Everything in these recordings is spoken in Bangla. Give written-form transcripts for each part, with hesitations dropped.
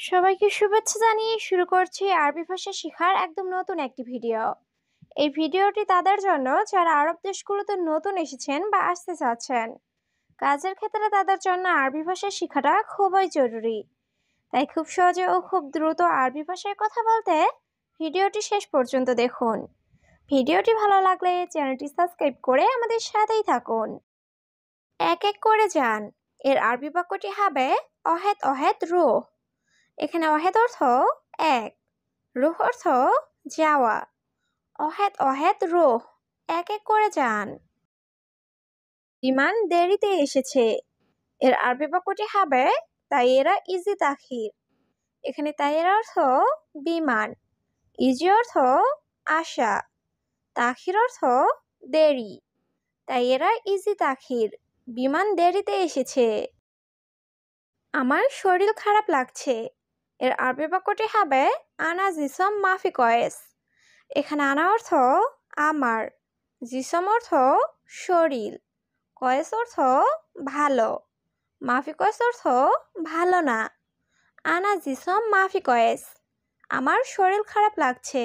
সবাইকে শুভেচ্ছা জানিয়ে শুরু করছি আরবি ভাষা শেখার একদম নতুন একটি ভিডিও। এই ভিডিওটি তাদের জন্য যারা আরব দেশগুলোতে নতুন এসেছেন বা আসতে চাচ্ছেন। কাজের ক্ষেত্রে তাদের জন্য আরবি ভাষা শেখাটা খুবই জরুরি। তাই খুব সহজে ও খুব দ্রুত আরবি ভাষায় কথা বলতে ভিডিওটি শেষ পর্যন্ত দেখুন। ভিডিওটি ভালো লাগলে চ্যানেলটি সাবস্ক্রাইব করে আমাদের সাথেই থাকুন। এক এক করে যান। এর আরবি বাক্যটি হবে অহেদ অহেদ রুহ। এখানে অহেদ অর্থ এক, রুহ অর্থ যাওয়া। অহেদ অহেদ রুহ, এক এক করে যান। বিমান দেরিতে এসেছে। এর আরবি বাক্যটি হবে তাইয়েরা ইজি তাখির। এখানে তাইয়েরা অর্থ বিমান, ইজি অর্থ আসা, তাখির অর্থ দেরি। তাইয়েরা ইজি তাখির, বিমান দেরিতে এসেছে। আমার শরীর খারাপ লাগছে। এর আরবি বাক্যটি হবে আনা জিসম মাফি কয়েস। এখানে আনা অর্থ আমার, জিসম অর্থ শরীর, কয়েস অর্থ ভালো, মাফি কয়েস অর্থ ভালো না। আনা জিসম মাফি কয়েস, আমার শরীর খারাপ লাগছে।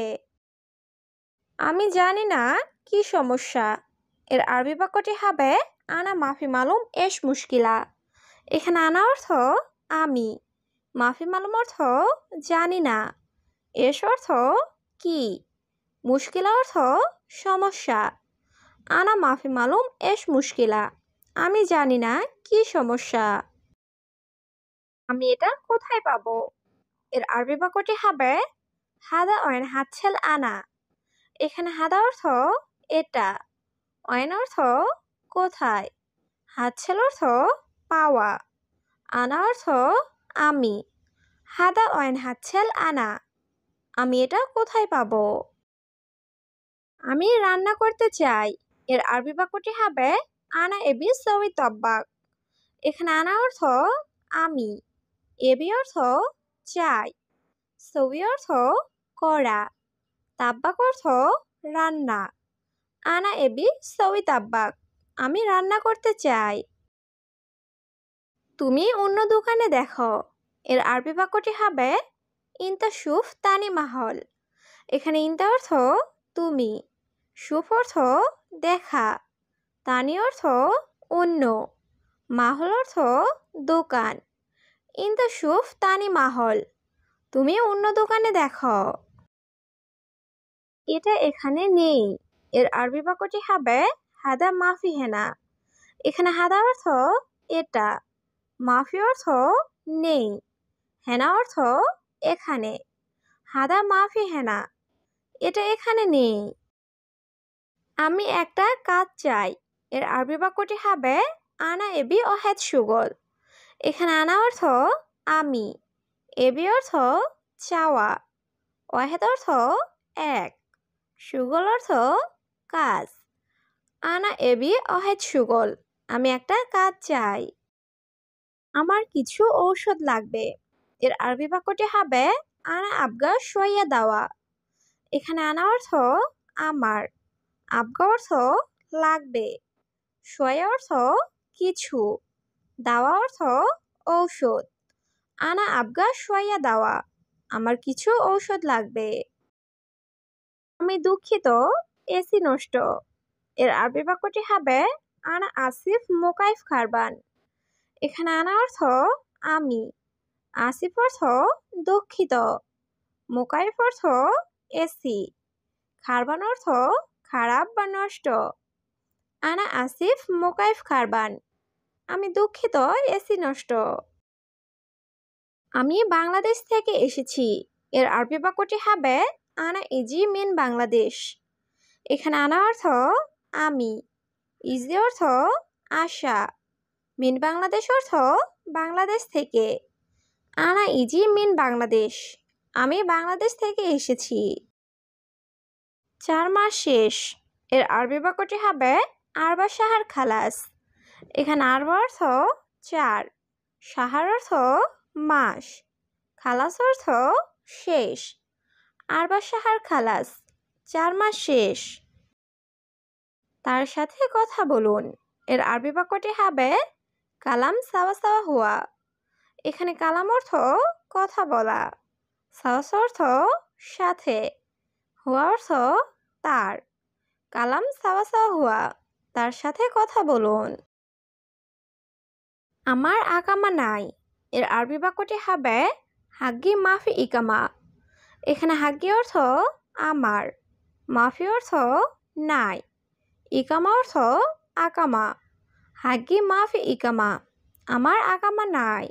আমি জানি না কি সমস্যা। এর আরবি বাক্যটি হবে আনা মাফি মালুম এশ মুশকিলা। এখানে আনা অর্থ আমি, মাফি মালুম অর্থ জানি না, এস অর্থ কি, মুশকিলা অর্থ সমস্যা। আনা মাফি মালুম এশ মুশকিলা, আমি জানি না কি সমস্যা। আমি এটা কোথায় পাবো? এর আরবি বাক্যটি হবে হাদা অয়েন হাতছেল আনা। এখানে হাদা অর্থ এটা, অয়েন অর্থ কোথায়, হাতছেল অর্থ পাওয়া, আনা অর্থ আমি। হাদা অয়েন হাতছেল আনা, আমি এটা কোথায় পাবো? আমি রান্না করতে চাই। এর আরবি বাক্যটি হবে আনা এবি সউই তব্বাক। এখানে আনা অর্থ আমি, এবি অর্থ চাই, সউই অর্থ করা, তাব্বাক অর্থ রান্না। আনা এবি সউই তাব্বাক, আমি রান্না করতে চাই। তুমি অন্য দোকানে দেখো। এর আরবি বাক্যটি হবে ইনতা শুফ তানি মাহল। এখানে ইনতা অর্থ তুমি, শুফ অর্থ দেখা, তানি অর্থ অন্য, মাহল অর্থ দোকান। ইনতা শুফ তানি মাহল, তুমি অন্য দোকানে দেখো। এটা এখানে নেই। এর আরবি বাক্যটি হবে হাদা মাফি হেনা। এখানে হাদা অর্থ এটা, মাফি অর্থ নেই, হেনা অর্থ এখানে। হাদা মাফি হেনা, এটা এখানে নেই। আমি একটা কাজ চাই। এর আরবি বাক্যটি হবে আনা এবি অহেদ সুগল। এখানে আনা অর্থ আমি, এবি অর্থ চাওয়া, অহেদ অর্থ এক, সুগল অর্থ কাজ। আনা এবি অহেদ সুগল, আমি একটা কাজ চাই। আমার কিছু ঔষধ লাগবে। এর আরবি বাক্যটি হবে আনা আবগা সইয়া দাওয়া। এখানে আনা অর্থ আমার, আবগা অর্থ লাগবে, সয়া অর্থ কিছু, দাওয়া অর্থ ঔষধ। আনা আবগা সয়া দাওয়া, আমার কিছু ঔষধ লাগবে। আমি দুঃখিত, এসি নষ্ট। এর আরবি বাক্যটি হবে আনা আসিফ মোকাইফ খারবান। এখানে আনা অর্থ আমি, আসিফ অর্থ দুঃখিত, মোকাইফ অর্থ এসি, খারবান অর্থ খারাপ বা নষ্ট। আনা আসিফ মোকাইফ খারবান, আমি দুঃখিত এসি নষ্ট। আমি বাংলাদেশ থেকে এসেছি। এর আরবি বাক্যটি হবে আনা ইজি মিন বাংলাদেশ। এখানে আনা অর্থ আমি, ইজি অর্থ আসা, মিন বাংলাদেশ অর্থ বাংলাদেশ থেকে। আনা ইজি মিন বাংলাদেশ, আমি বাংলাদেশ থেকে এসেছি। 4 মাস শেষ। এর আরবি বাক্যটি হবে আরবা শাহার খালাস। এখানে আরবা অর্থ 4, শাহার অর্থ মাস, খালাস অর্থ শেষ। আরবা শাহার খালাস, 4 মাস শেষ। তার সাথে কথা বলুন। এর আরবি বাক্যটি হবে কালাম সাওয়া সাওয়া হুয়া। এখানে কালাম অর্থ কথা বলা। সাওস অর্থ সাথে। হুয়া অর্থ তার। কালাম সাওয়া সাওয়া হুয়া, তার সাথে কথা বলুন। আমার আকামা নাই, এর আরবি বাক্যটি হবে হাগ্গি মাফি ইকামা। এখানে হাগ্গি অর্থ আমার, মাফি অর্থ নাই, ইকামা অর্থ আকামা। হাগ্গি মাফি ইকামা, আমার আকামা নাই।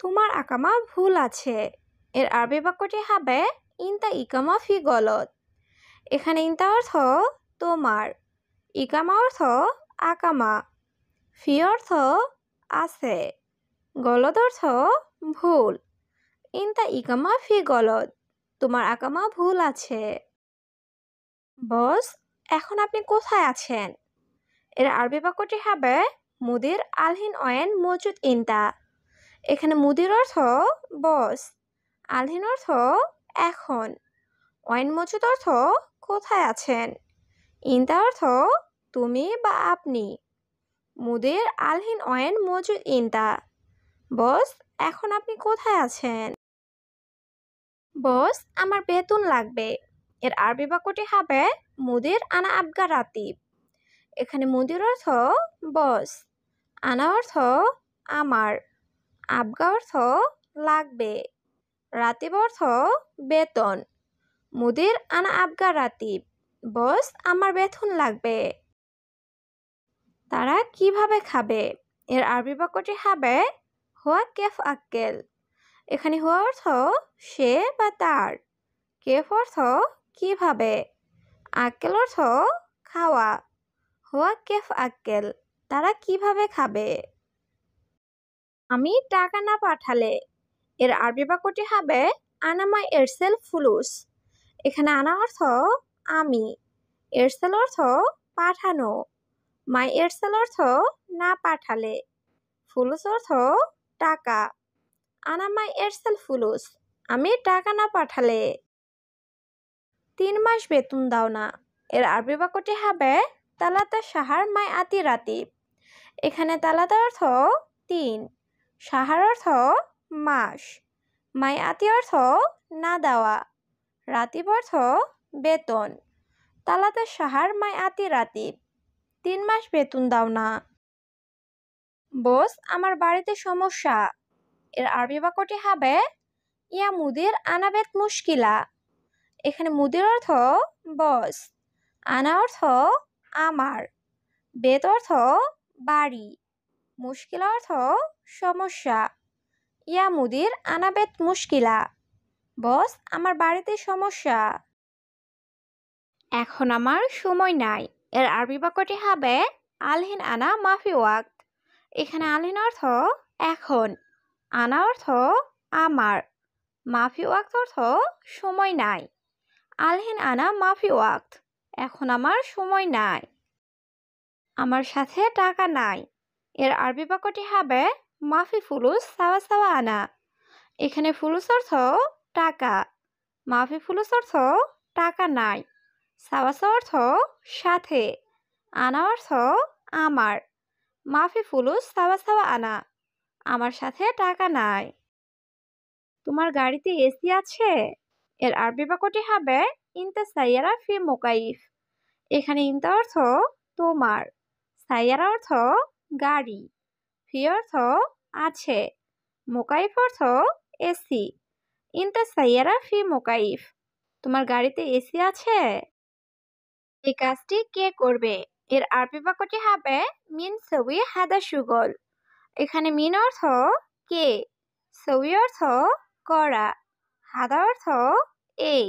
তোমার আকামা ভুল আছে, এর আরবি বাক্যটি হবে ইনতা ইকামা ফি গলত। এখানে ইনতা অর্থ তোমার, ইকামা অর্থ আকামা, ফি অর্থ আছে, গলত অর্থ ভুল। ইনতা ইকামা ফি গলত, তোমার আকামা ভুল আছে। বস, এখন আপনি কোথায় আছেন? এর আরবি বাক্যটি হবে মুদির আলহিন অয়েন মজুদ ইনতা। এখানে মুদির অর্থ বস, আলহিন অর্থ এখন, অয়েন মজুদ অর্থ কোথায় আছেন, ইনতা অর্থ তুমি বা আপনি। মুদির আলহিন অয়েন মজুদ ইনতা, বস এখন আপনি কোথায় আছেন? বস, আমার বেতন লাগবে, এর আরবি বাক্যটি হবে মুদির আনা আবগা রাতিব। এখানে মুদির অর্থ বস, আনা অর্থ আমার, আবগা অর্থ লাগবে, রাতিব অর্থ বেতন। মুদির আনা আবগা রাতিব, বস আমার বেতন লাগবে। তারা কিভাবে খাবে? এর আরবি বাক্যটি হবে হুয়া কেফ আক্কেল। এখানে হুয়া অর্থ সে বা তার, কেফ অর্থ কিভাবে, আক্কেল অর্থ খাওয়া। হুয়া কেফ আক্কেল, তারা কিভাবে খাবে? আমি টাকা না পাঠালে, এর আরবি বাক্যটি হবে আনামা এরসেল ফুলুস। এখানে আনা অর্থ আমি, এরসেল অর্থ পাঠানো, মাই এরসেল অর্থ না পাঠালে, ফুলুস অর্থ টাকা। আনামাই এরসেল ফুলুস, আমি টাকা না পাঠালে। 3 মাস বেতন দাও না, এর আরবি বাক্যটি হবে তালাতা সাহার মাই আতি রাতিব। এখানে তালাতা অর্থ 3, সাহার অর্থ মাস, মাই আতি অর্থ না দেওয়া, রাতিব অর্থ বেতন। তালাতা সাহার মাই আতি রাতিব, 3 মাস বেতন দাও না। বস, আমার বাড়িতে সমস্যা, এর আরবি বাক্যটি হবে ইয়া মুদির আনাবেত মুশকিলা। এখানে মুদির অর্থ বস, আনা অর্থ আমার, বেত অর্থ বাড়ি, মুশকিলা অর্থ সমস্যা। ইয়া মুদির আনাবেত মুশকিলা, বস আমার বাড়িতে সমস্যা। এখন আমার সময় নাই, এর আরবি বাক্যটি হবে আলহিন আনা মাফি ওয়াক্ত। এখানে আলহিন অর্থ এখন, আনা অর্থ আমার, মাফি ওয়াক্ত অর্থ সময় নাই। আলহিন আনা মাফি ওয়াক্ত, এখন আমার সময় নাই। আমার সাথে টাকা নাই, এর আরবি বাক্যটি হবে মাফি ফুলুস সাওয়া সাওয়া আনা। এখানে ফুলুস অর্থ টাকা, মাফি ফুলুস অর্থ টাকা নাই, সাওয়া সাওয়া অর্থ সাথে, আনা অর্থ আমার, মাফি ফুলুস সাওয়া সাওয়া আনা, আমার সাথে টাকা নাই। তোমার গাড়িতে এসি আছে? এর আরবি বাক্যটি হবে ইনতা সাইয়ারা ফি মোকাইফ। এখানে ইনতা অর্থ তোমার, সাইয়ারা অর্থ গাড়ি, ফি অর্থ আছে, মোকাইফ অর্থ এসি। ইনতা সাইয়ারা ফি মোকাইফ, তোমার গাড়িতে এসি আছে? এই কাজটি কে করবে? এর আরবি বাক্যটি হবে মিন সউই হাদা সুগল। এখানে মিন অর্থ কে, সউই অর্থ করা, হাদা অর্থ এই,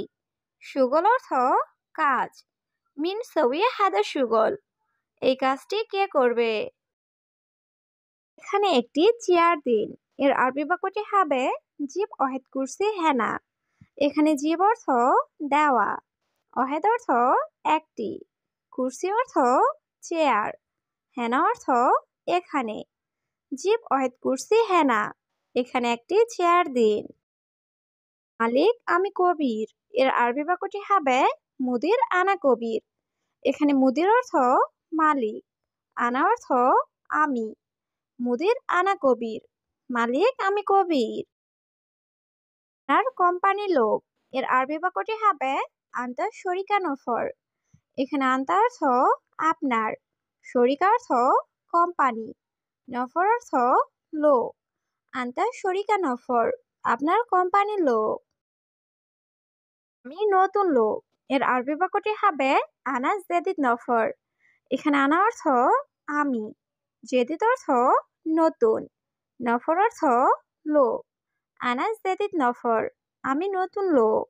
সুগল অর্থ কাজ। মিন সউই হাদা সুগল, এই কাজটি কে করবে? এখানে একটি চেয়ার দিন, এর আরবি বাক্যটি হবে জিব অহেদ কুরসি হেনা। এখানে জিব অর্থ দেওয়া, অহেদ অর্থ একটি, কুরসি অর্থ চেয়ার, হেনা অর্থ এখানে। জিব অহেদ কুরসি হেনা, এখানে একটি চেয়ার দিন। মালিক, আমি কবির, এর আরবি বাক্যটি হবে মুদির আনা কবির। এখানে মুদির অর্থ মালিক, আনা অর্থ আমি, মুদির আনা কবির, মালিক আমি কবির। আপনার কোম্পানি লোক, এর আরবি বাক্যটি হবে আনতা শরিকা নফর। এখানে আনতা অর্থ আপনার, শরিকা অর্থ কোম্পানি, নফর অর্থ লোক। আনতা শরিকা নফর, আপনার কোম্পানি লোক। আমি নতুন লোক, এর আরবি বাক্যটি হবে আনা জেদিদ নফর। এখানে আনা অর্থ আমি, জেদিদ অর্থ নতুন, নফর অর্থ লোক। আনা জেদিদ নফর, আমি নতুন লোক।